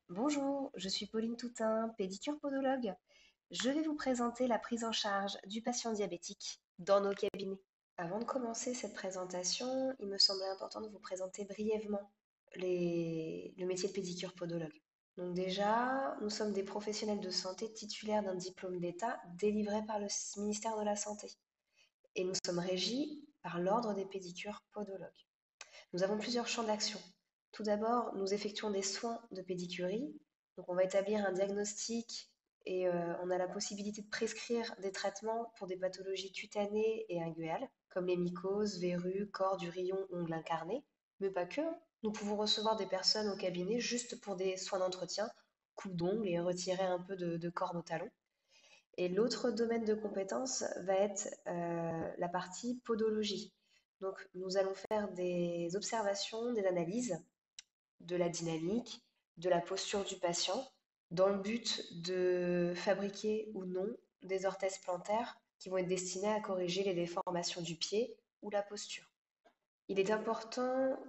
Bonjour, je suis Pauline Toutain, pédicure podologue. Je vais vous présenter la prise en charge du patient diabétique dans nos cabinets. Avant de commencer cette présentation, il me semblait important de vous présenter brièvement le métier de pédicure podologue. Donc déjà, nous sommes des professionnels de santé titulaires d'un diplôme d'État délivré par le ministère de la Santé et nous sommes régis par l'Ordre des pédicures podologues. Nous avons plusieurs champs d'action. Tout d'abord, nous effectuons des soins de pédicurie. Donc, on va établir un diagnostic et on a la possibilité de prescrire des traitements pour des pathologies cutanées et inguéales, comme les mycoses, verrues, corps du rayon, ongles incarnés. Mais pas que. Nous pouvons recevoir des personnes au cabinet juste pour des soins d'entretien, coupe d'ongles et retirer un peu de corne au talon. Et l'autre domaine de compétence va être la partie podologie. Donc, nous allons faire des observations, des analyses de la dynamique, de la posture du patient, dans le but de fabriquer ou non des orthèses plantaires qui vont être destinées à corriger les déformations du pied ou la posture. Il est important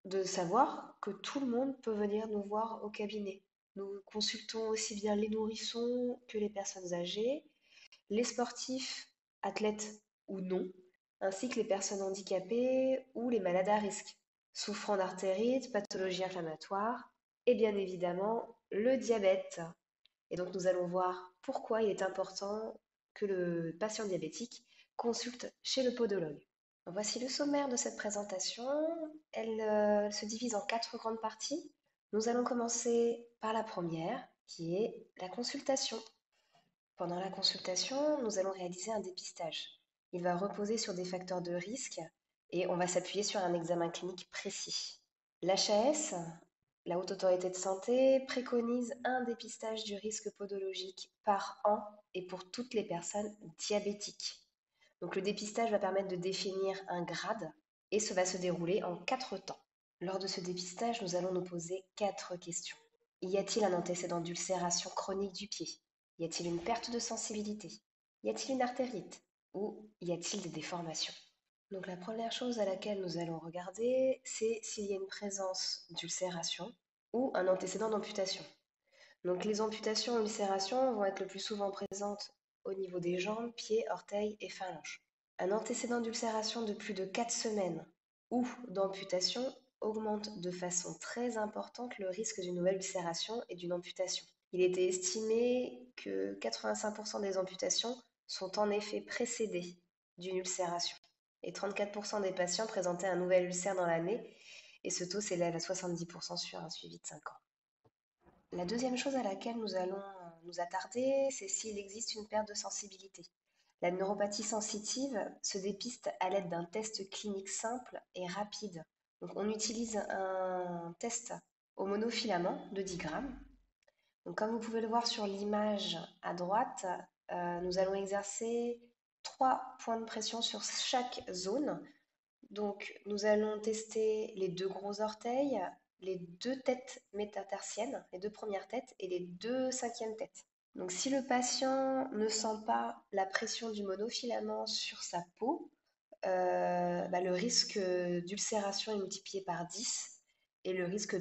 de savoir que tout le monde peut venir nous voir au cabinet. Nous consultons aussi bien les nourrissons que les personnes âgées, les sportifs, athlètes ou non, ainsi que les personnes handicapées ou les malades à risque, souffrant d'artérite, pathologie inflammatoire et bien évidemment le diabète. Et donc nous allons voir pourquoi il est important que le patient diabétique consulte chez le podologue. Voici le sommaire de cette présentation. Elle se divise en 4 grandes parties. Nous allons commencer par la première, qui est la consultation. Pendant la consultation, nous allons réaliser un dépistage. Il va reposer sur des facteurs de risque et on va s'appuyer sur un examen clinique précis. L'HAS, la Haute Autorité de Santé, préconise un dépistage du risque podologique par an et pour toutes les personnes diabétiques. Donc le dépistage va permettre de définir un grade et ce va se dérouler en 4 temps. Lors de ce dépistage, nous allons nous poser 4 questions. Y a-t-il un antécédent d'ulcération chronique du pied? Y a-t-il une perte de sensibilité? Y a-t-il une artérite? Ou y a-t-il des déformations? Donc la première chose à laquelle nous allons regarder, c'est s'il y a une présence d'ulcération ou un antécédent d'amputation. Donc les amputations et ulcérations vont être le plus souvent présentes au niveau des jambes, pieds, orteils et phalanges. Un antécédent d'ulcération de plus de 4 semaines ou d'amputation augmente de façon très importante le risque d'une nouvelle ulcération et d'une amputation. Il était estimé que 85% des amputations sont en effet précédées d'une ulcération et 34% des patients présentaient un nouvel ulcère dans l'année et ce taux s'élève à 70% sur un suivi de 5 ans. La deuxième chose à laquelle nous allons nous attarder, c'est s'il existe une perte de sensibilité. La neuropathie sensitive se dépiste à l'aide d'un test clinique simple et rapide. Donc, on utilise un test au monofilament de 10 grammes. Donc, comme vous pouvez le voir sur l'image à droite, nous allons exercer 3 points de pression sur chaque zone. Donc, nous allons tester les 2 gros orteils, les 2 têtes métatarsiennes, les 2 premières têtes et les 2 cinquièmes têtes. Donc, si le patient ne sent pas la pression du monofilament sur sa peau, le risque d'ulcération est multiplié par 10 et le risque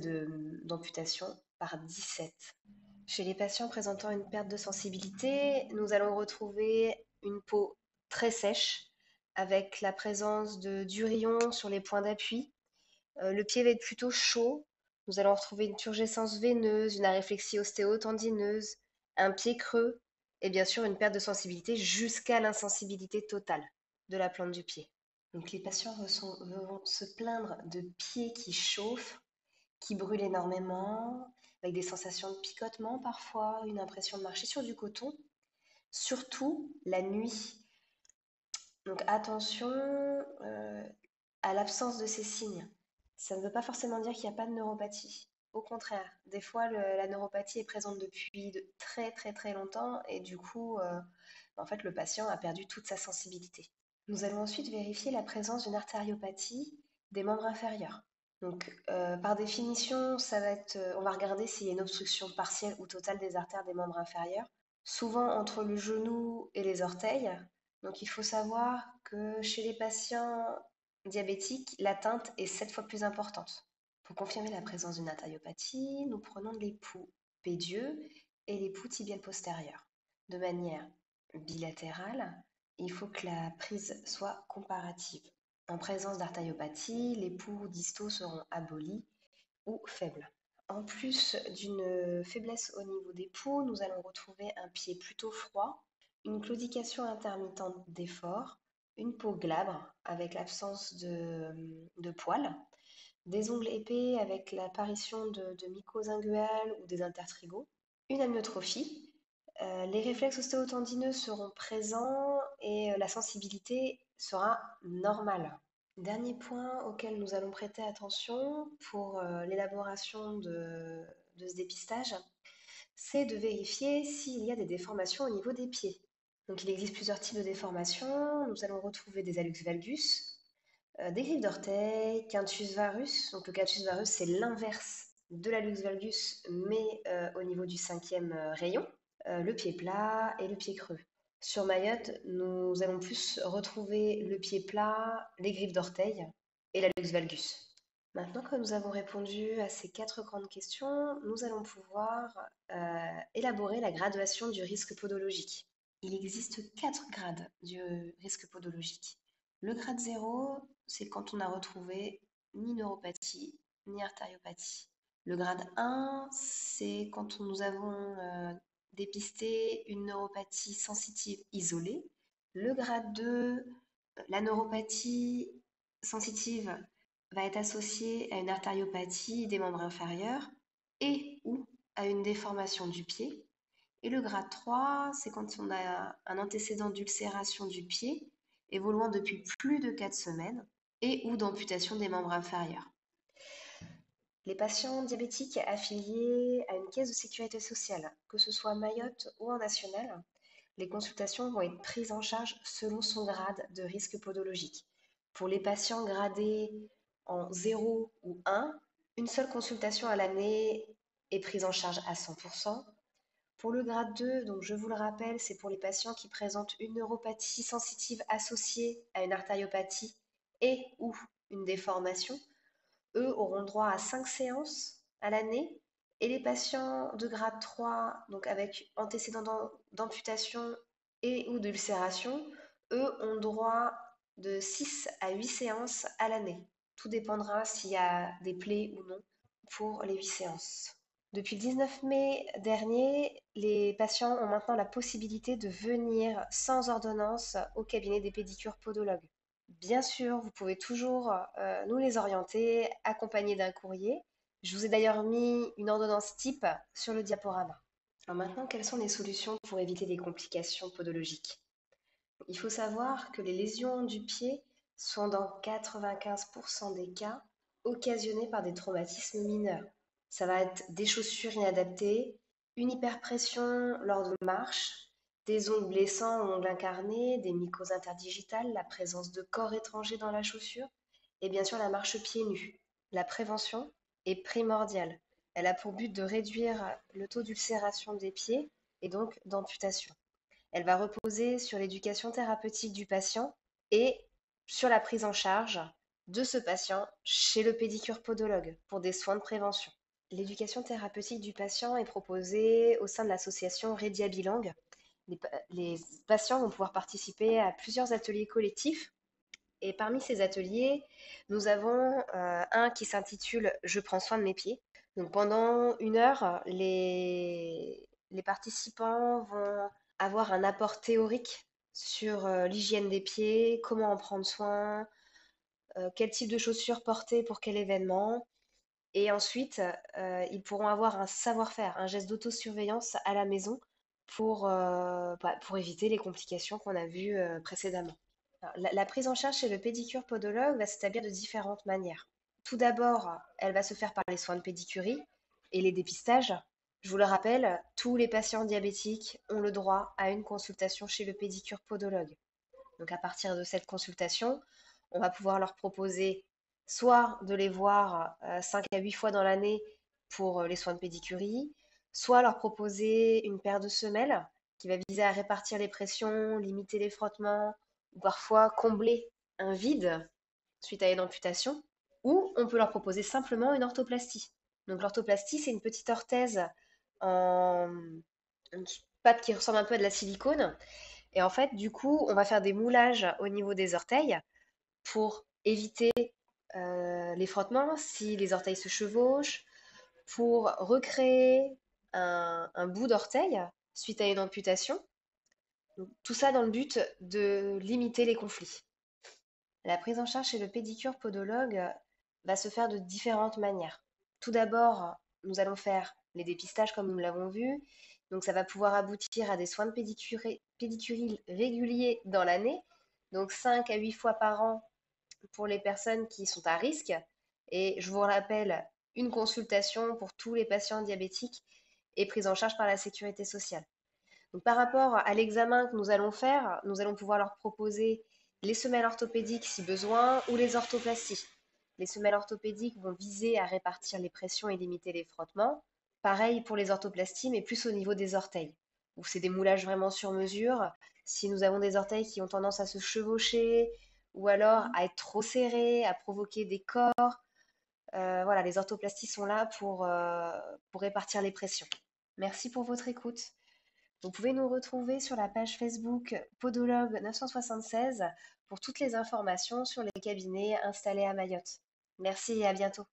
d'amputation par 17. Chez les patients présentant une perte de sensibilité, nous allons retrouver une peau très sèche avec la présence de durillons sur les points d'appui. Le pied va être plutôt chaud. Nous allons retrouver une turgescence veineuse, une aréflexie ostéotendineuse, un pied creux et bien sûr une perte de sensibilité jusqu'à l'insensibilité totale de la plante du pied. Donc les patients vont se plaindre de pieds qui chauffent, qui brûlent énormément, avec des sensations de picotement parfois, une impression de marcher sur du coton, surtout la nuit. Donc attention à l'absence de ces signes. Ça ne veut pas forcément dire qu'il n'y a pas de neuropathie. Au contraire, des fois la neuropathie est présente depuis de très très très longtemps et du coup, en fait, le patient a perdu toute sa sensibilité. Nous allons ensuite vérifier la présence d'une artériopathie des membres inférieurs. Donc, par définition, on va regarder s'il y a une obstruction partielle ou totale des artères des membres inférieurs, souvent entre le genou et les orteils. Donc, il faut savoir que chez les patients diabétiques, l'atteinte est 7 fois plus importante. Pour confirmer la présence d'une artériopathie, nous prenons l'époux pédieux et l'époux tibial postérieur. De manière bilatérale, il faut que la prise soit comparative. En présence d'artériopathie, les poux distaux seront abolis ou faibles. En plus d'une faiblesse au niveau des poux, nous allons retrouver un pied plutôt froid, une claudication intermittente d'effort, une peau glabre avec l'absence de poils, des ongles épais avec l'apparition de mycoses inguinales ou des intertrigaux, une amyotrophie. Les réflexes ostéotendineux seront présents et la sensibilité sera normale. Dernier point auquel nous allons prêter attention pour l'élaboration de ce dépistage, c'est de vérifier s'il y a des déformations au niveau des pieds. Donc il existe plusieurs types de déformations. Nous allons retrouver des hallux valgus, des griffes d'orteil, quintus varus. Donc le quintus varus, c'est l'inverse de l'hallux valgus, mais au niveau du cinquième rayon, le pied plat et le pied creux. Sur Mayotte, nous allons plus retrouver le pied plat, les griffes d'orteil et l'hallux valgus. Maintenant que nous avons répondu à ces 4 grandes questions, nous allons pouvoir élaborer la graduation du risque podologique. Il existe 4 grades du risque podologique. Le grade 0, c'est quand on n'a retrouvé ni neuropathie ni artériopathie. Le grade 1, c'est quand nous avons dépisté une neuropathie sensitive isolée. Le grade 2, la neuropathie sensitive va être associée à une artériopathie des membres inférieurs et ou à une déformation du pied. Et le grade 3, c'est quand on a un antécédent d'ulcération du pied évoluant depuis plus de 4 semaines et ou d'amputation des membres inférieurs. Les patients diabétiques affiliés à une caisse de sécurité sociale, que ce soit à Mayotte ou en national, les consultations vont être prises en charge selon son grade de risque podologique. Pour les patients gradés en 0 ou 1, une seule consultation à l'année est prise en charge à 100%. Pour le grade 2, donc je vous le rappelle, c'est pour les patients qui présentent une neuropathie sensitive associée à une artériopathie et ou une déformation. Eux auront droit à 5 séances à l'année. Et les patients de grade 3, donc avec antécédent d'amputation et ou d'ulcération, eux ont droit de 6 à 8 séances à l'année. Tout dépendra s'il y a des plaies ou non pour les 8 séances. Depuis le 19 mai dernier, les patients ont maintenant la possibilité de venir sans ordonnance au cabinet des pédicures podologues. Bien sûr, vous pouvez toujours nous les orienter, accompagnés d'un courrier. Je vous ai d'ailleurs mis une ordonnance type sur le diaporama. Alors maintenant, quelles sont les solutions pour éviter des complications podologiques? Il faut savoir que les lésions du pied sont dans 95% des cas occasionnées par des traumatismes mineurs. Ça va être des chaussures inadaptées, une hyperpression lors de marche, des ongles blessants ou ongles incarnés, des mycoses interdigitales, la présence de corps étrangers dans la chaussure et bien sûr la marche pieds nus. La prévention est primordiale. Elle a pour but de réduire le taux d'ulcération des pieds et donc d'amputation. Elle va reposer sur l'éducation thérapeutique du patient et sur la prise en charge de ce patient chez le pédicure podologue pour des soins de prévention. L'éducation thérapeutique du patient est proposée au sein de l'association Redia Bilang. Les patients vont pouvoir participer à plusieurs ateliers collectifs. Et parmi ces ateliers, nous avons un qui s'intitule Je prends soin de mes pieds. Donc pendant 1 heure, les participants vont avoir un apport théorique sur l'hygiène des pieds, comment en prendre soin, quel type de chaussures porter pour quel événement. Et ensuite, ils pourront avoir un savoir-faire, un geste d'autosurveillance à la maison pour éviter les complications qu'on a vues précédemment. Alors, la prise en charge chez le pédicure podologue va s'établir de différentes manières. Tout d'abord, elle va se faire par les soins de pédicurie et les dépistages. Je vous le rappelle, tous les patients diabétiques ont le droit à une consultation chez le pédicure podologue. Donc à partir de cette consultation, on va pouvoir leur proposer soit de les voir 5 à 8 fois dans l'année pour les soins de pédicurie, soit leur proposer une paire de semelles qui va viser à répartir les pressions, limiter les frottements, ou parfois combler un vide suite à une amputation, Ou on peut leur proposer simplement une orthoplastie. Donc l'orthoplastie, c'est une petite orthèse en une pâte qui ressemble un peu à de la silicone. Et en fait, du coup, on va faire des moulages au niveau des orteils pour éviter les frottements si les orteils se chevauchent, pour recréer un bout d'orteil suite à une amputation. Donc, tout ça dans le but de limiter les conflits. La prise en charge chez le pédicure podologue va se faire de différentes manières. Tout d'abord, nous allons faire les dépistages comme nous l'avons vu. Donc ça va pouvoir aboutir à des soins de pédicuryle réguliers dans l'année. Donc 5 à 8 fois par an pour les personnes qui sont à risque. Et je vous rappelle, une consultation pour tous les patients diabétiques est prise en charge par la sécurité sociale. Donc, par rapport à l'examen que nous allons faire, nous allons pouvoir leur proposer les semelles orthopédiques si besoin ou les orthoplasties. Les semelles orthopédiques vont viser à répartir les pressions et limiter les frottements. Pareil pour les orthoplasties, mais plus au niveau des orteils, où c'est des moulages vraiment sur mesure. Si nous avons des orteils qui ont tendance à se chevaucher ou alors à être trop serrés, à provoquer des corps, voilà, les orthoplasties sont là pour répartir les pressions. Merci pour votre écoute. Vous pouvez nous retrouver sur la page Facebook Podologue 976 pour toutes les informations sur les cabinets installés à Mayotte. Merci et à bientôt.